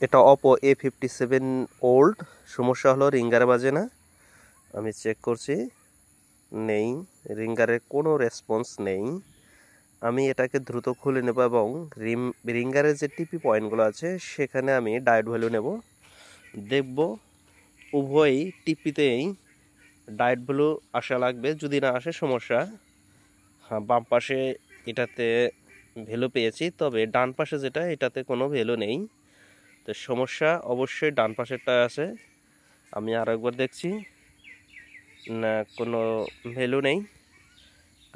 এটা Oppo A57 old. সমস্যা হলো রিঙ্গারে বাজে না। আমি চেক করছি, নেই, রিঙ্গারের কোনো রেসপন্স নেই। আমি এটাকে দ্রুত খুলে নেব এবং রিঙ্গারের যে টিপি পয়েন্টগুলো আছে সেখানে আমি ডায়োড ভ্যালু নেব, দেখব উভয়ই টিপিতেই ডায়োড ভ্যালু আসা লাগবে। যদি না আসে সমস্যা। হ্যাঁ, বাম পাশে এটাতে ভ্যালু পেয়েছি, তবে ডান পাশে যেটা এটাতে কোনো ভ্যালু নেই। তো সমস্যা অবশ্যই ডান পাশেরটা আছে। আমি আরও একবার দেখছি, না কোনো ভ্যালু নেই।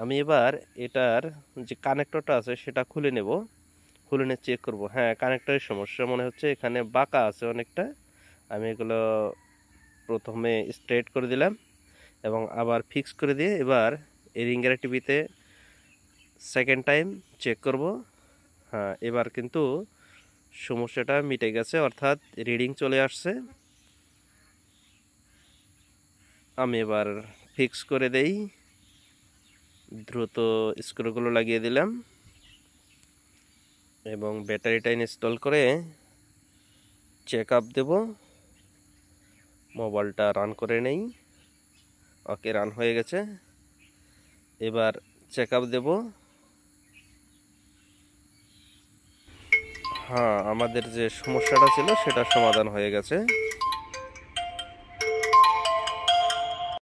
আমি এবার এটার যে কানেক্টরটা আছে সেটা খুলে নেব, খুলে নিয়ে চেক করব। হ্যাঁ, কানেক্টরের সমস্যা মনে হচ্ছে, এখানে বাঁকা আছে অনেকটা। আমি এগুলো প্রথমে স্ট্রেট করে দিলাম এবং আবার ফিক্স করে দিয়ে এবার এই রিঙ্গার টিভিতে সেকেন্ড টাইম চেক করব। হ্যাঁ, এবার কিন্তু সমস্যাটা মিটে গেছে, অর্থাৎ রিডিং চলে আসছে। আমি এবার ফিক্স করে দেই, দ্রুত স্ক্রুগুলো লাগিয়ে দিলাম এবং ব্যাটারিটা ইনস্টল করে চেক আপ দেব। মোবাইলটা রান করে নেই। ওকে, রান হয়ে গেছে। এবার চেক আপ দেব। হ্যাঁ, আমাদের যে সমস্যাটা ছিল সেটা সমাধান হয়ে গেছে।